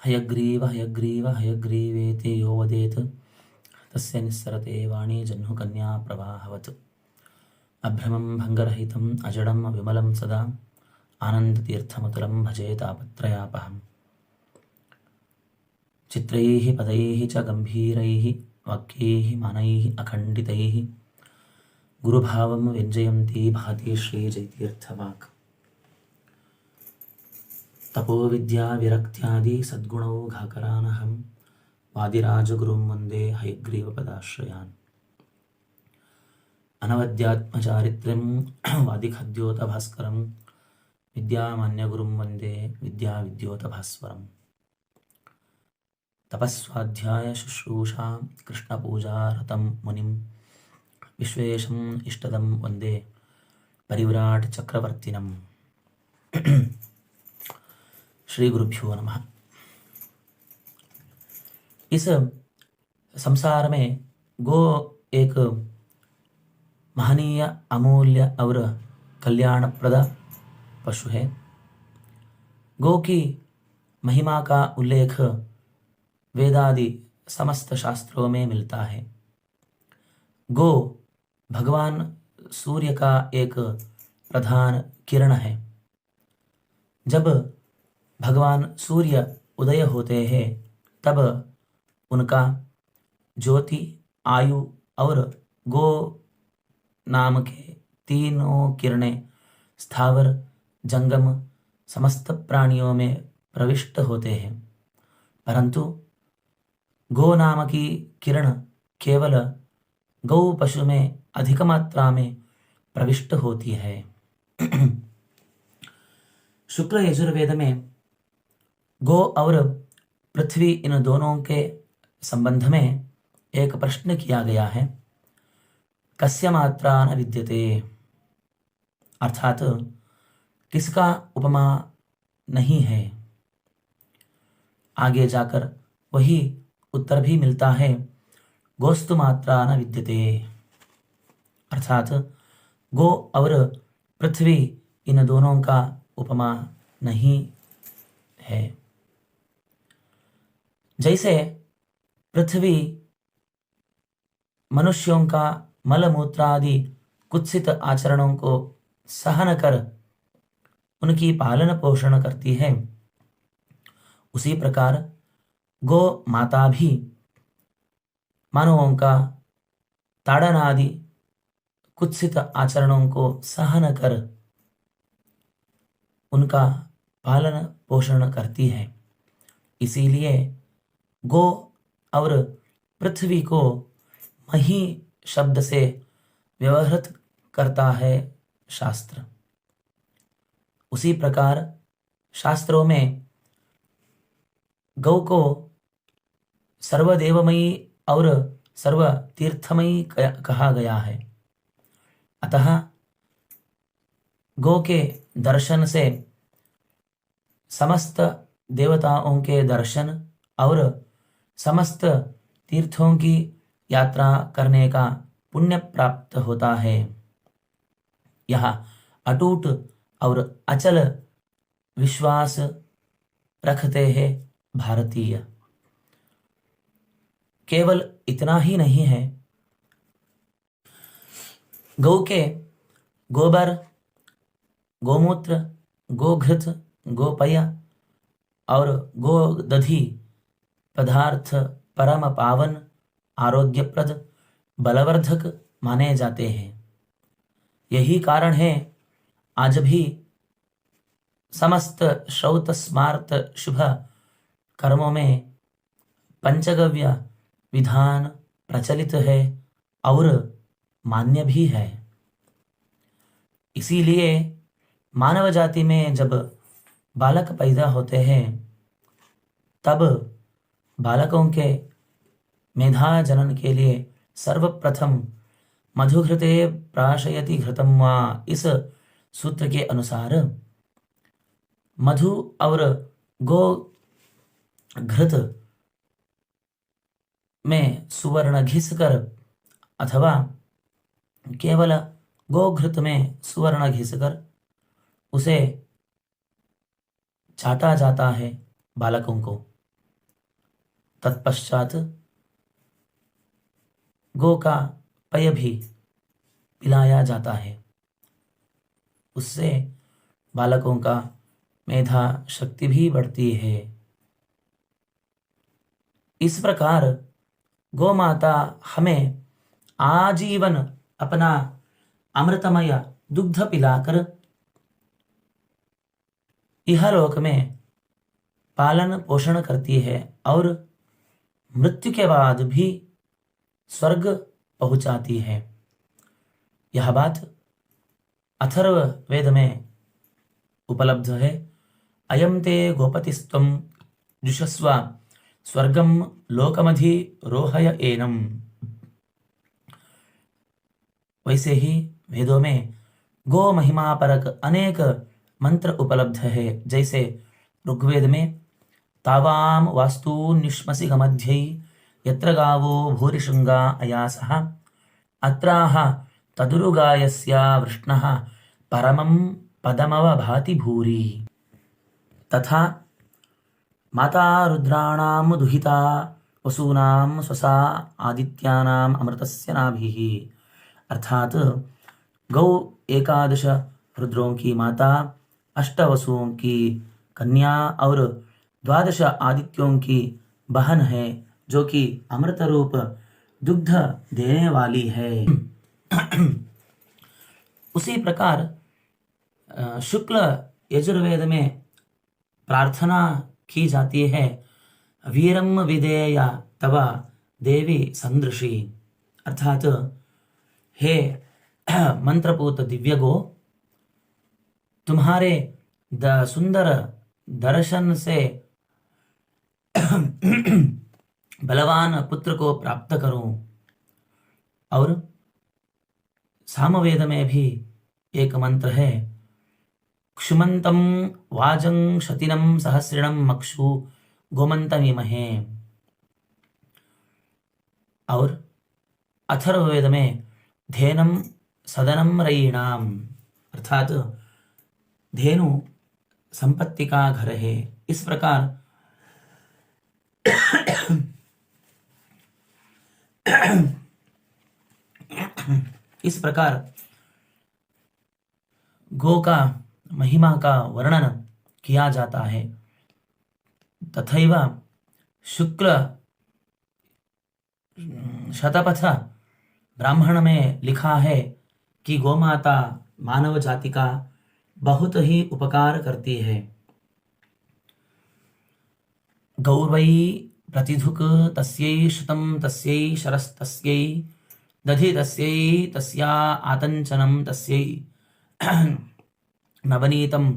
हयग्रीव हयग्रीव हयग्रीवेति यो वदेत् तस्य निस्सरते वाणी जह्नुकन्या प्रवाहवत्। अभ्रमं भङ्गरहितम् अजडं विमलं सदा आनन्दतीर्थमतुलं भजे तापत्रयापहम्। चित्रैः पदैः च गम्भीरैः वाक्यैः मानैः अखण्डितैः गुरुभावं व्यञ्जयन्ती भाति श्रीजयतीर्थवाक्। तपोविद्या विरक्त्यादि सद्गुणौघाकरानहं वादिराजगुरुं वन्दे हयग्रीवपदाश्रयान्। अनवद्यात्मचारित्र्यं वादिखद्योतभास्करं विद्यामान्यगुरुं वन्दे विद्याविद्योतभास्वरम्। तपस्वाध्याय शुश्रूषा कृष्णपूजारतं मुनिं विश्वेशम् इष्टदं वन्दे परिव्राट चक्रवर्तिनम्। श्री गुरुभ्यो नमः। इस संसार में गो एक महनीय, अमूल्य और कल्याणप्रद पशु है। गो की महिमा का उल्लेख वेदादि समस्त शास्त्रों में मिलता है। गो भगवान सूर्य का एक प्रधान किरण है। जब भगवान सूर्य उदय होते हैं तब उनका ज्योति, आयु और गो नाम के तीनों किरणें स्थावर जंगम समस्त प्राणियों में प्रविष्ट होते हैं। परंतु गो नाम की किरण केवल गौ पशु में अधिक मात्रा में प्रविष्ट होती है। शुक्ल यजुर्वेद में गो और पृथ्वी इन दोनों के संबंध में एक प्रश्न किया गया है। कस्य मात्रा न विद्यते, अर्थात किसका उपमा नहीं है। आगे जाकर वही उत्तर भी मिलता है, गोस्तु मात्रा न विद्यते, अर्थात गो और पृथ्वी इन दोनों का उपमा नहीं है। जैसे पृथ्वी मनुष्यों का मलमूत्रादि कुत्सित आचरणों को सहन कर उनकी पालन पोषण करती है, उसी प्रकार गो माता भी मानवों का ताड़न आदि कुत्सित आचरणों को सहन कर उनका पालन पोषण करती है। इसीलिए गो और पृथ्वी को मही शब्द से व्यवहृत करता है शास्त्र। उसी प्रकार शास्त्रों में गौ को सर्वदेवमयी और सर्वतीर्थमयी कहा गया है। अतः गौ के दर्शन से समस्त देवताओं के दर्शन और समस्त तीर्थों की यात्रा करने का पुण्य प्राप्त होता है। यह अटूट और अचल विश्वास रखते हैं भारतीय। केवल इतना ही नहीं है, गौ के गोबर, गोमूत्र, गोघृत, गोपय और गोदधि पदार्थ परम पावन, आरोग्यप्रद, बलवर्धक माने जाते हैं। यही कारण है आज भी समस्त श्रौत स्मार्त शुभ कर्मों में पंचगव्य विधान प्रचलित है और मान्य भी है। इसीलिए मानव जाति में जब बालक पैदा होते हैं तब बालकों के मेधा जनन के लिए सर्वप्रथम मधुघृते प्राशयति घृतं वा, इस सूत्र के अनुसार मधु और गो घृत में सुवर्ण घिसकर अथवा केवल गोघृत में सुवर्ण घिसकर उसे चाटा जाता है बालकों को। तत्पश्चात गो का पेय भी पिलाया जाता है। उससे बालकों का मेधा शक्ति भी बढ़ती है। इस प्रकार गौ माता हमें आजीवन अपना अमृतमय दुग्ध पिलाकर इहलोक में पालन पोषण करती है और मृत्यु के बाद भी स्वर्ग पहुंचाती है। यह बात अथर्व वेद में उपलब्ध है। अयम ते गोपतिस्त्वं जुषस्व स्वर्गम लोकमधि रोहय एनम। वैसे ही वेदों में गो महिमा परक अनेक मंत्र उपलब्ध है। जैसे ऋग्वेद में तावाम वास्तु निष्मसि गमध्यै यत्र गावो भूरिशृंगा अयासः अत्राह तदुरुगायस्य वृष्णः परमं पदमवभाति भूरि। तथा माता रुद्राणां दुहिता वसूनां स्वसा आदित्यानां अमृतस्य नाभिः। अर्थात गौ 11 रुद्रों की माता, 8 वसुओं की कन्या और 12 आदित्यों की बहन है, जो कि अमृत रूप दुग्ध देने वाली है। उसी प्रकार शुक्ल यजुर्वेद में प्रार्थना की जाती है, वीरम विधेय तव देवी संदृशी। अर्थात हे मंत्रपूत दिव्य गो, तुम्हारे सुंदर दर्शन से बलवान पुत्र को प्राप्त करूं। और सामवेद में भी एक मंत्र है, क्षुमंतम वाजं शतिनम सहस्रिणम मक्षु गोमंतमिमहे। और अथर्ववेद में धेनम सदनम रयीणाम। अर्थात धेनु संपत्ति का घर है। इस प्रकार गो का महिमा का वर्णन किया जाता है। तथैव शुक्ल शतपथ ब्राह्मण में लिखा है कि गोमाता मानव जाति का बहुत ही उपकार करती है। गौर्वै प्रतिधुक तस्यै श्रुतं तस्यै शरस्तस्यै दधि तस्यै तस्या आतंचनं तस्यै नवनीतं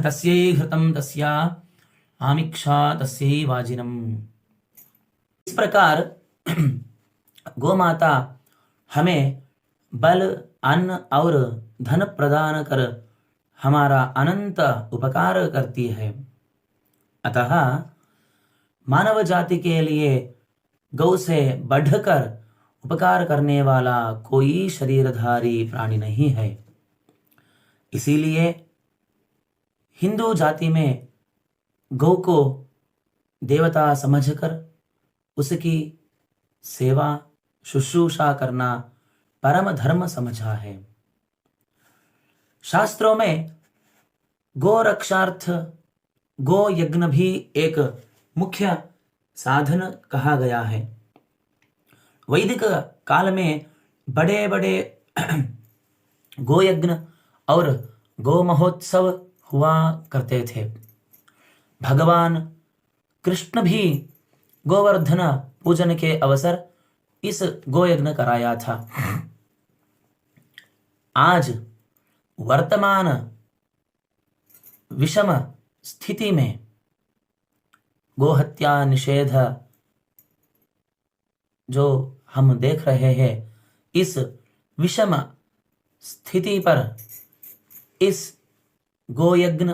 तस्यै घृतं तस्या आमिक्षा तस्यै वाजिनम्। इस प्रकार गोमाता हमें बल, अन्न और धन प्रदान कर हमारा अनंत उपकार करती है। अतः मानव जाति के लिए गौ से बढ़कर उपकार करने वाला कोई शरीरधारी प्राणी नहीं है। इसीलिए हिंदू जाति में गौ को देवता समझकर उसकी सेवा शुश्रूषा करना परम धर्म समझा है। शास्त्रों में गो रक्षार्थ गो यज्ञ भी एक मुख्य साधन कहा गया है। वैदिक काल में बड़े बड़े गो यज्ञ और गो महोत्सव हुआ करते थे। भगवान कृष्ण भी गोवर्धन पूजन के अवसर इस गोयज्ञ कराया था। आज वर्तमान विषम स्थिति में गोहत्या निषेध जो हम देख रहे हैं, इस विषम स्थिति पर इस गोयज्ञ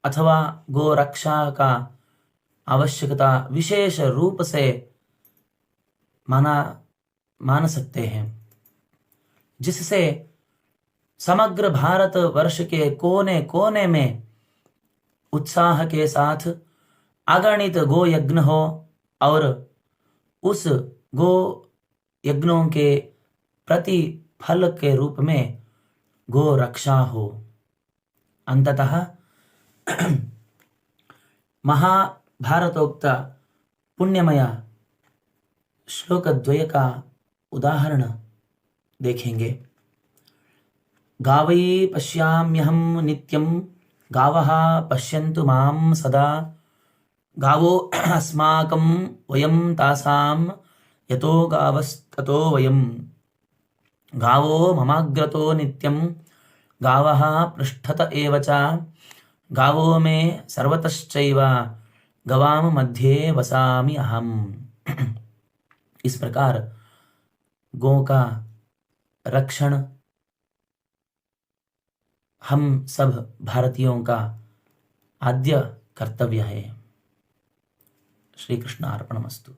अथवा गो रक्षा का आवश्यकता विशेष रूप से मान सकते हैं, जिससे समग्र भारत वर्ष के कोने कोने में उत्साह के साथ अगणित गो यज्ञ हो और उस गो यज्ञों के प्रतिफल के रूप में गो रक्षा हो। अंततः महाभारतोक्त पुण्यमय श्लोक द्वय का उदाहरण देखेंगे। गावै पश्याम्यहं नित्यं गावः पश्यन्तु मां सदा गावो अस्माकं वयं तासां यतो गावस्ततो वयं गावो ममाग्रतो नित्यं गावः पृष्ठत एव च गावो मे सर्वतश्चैव गवाम मध्ये वसामि अहम। इस प्रकार गौ का रक्षण हम सब भारतीयों का आद्य कर्तव्य है। श्री कृष्ण अर्पणमस्तु।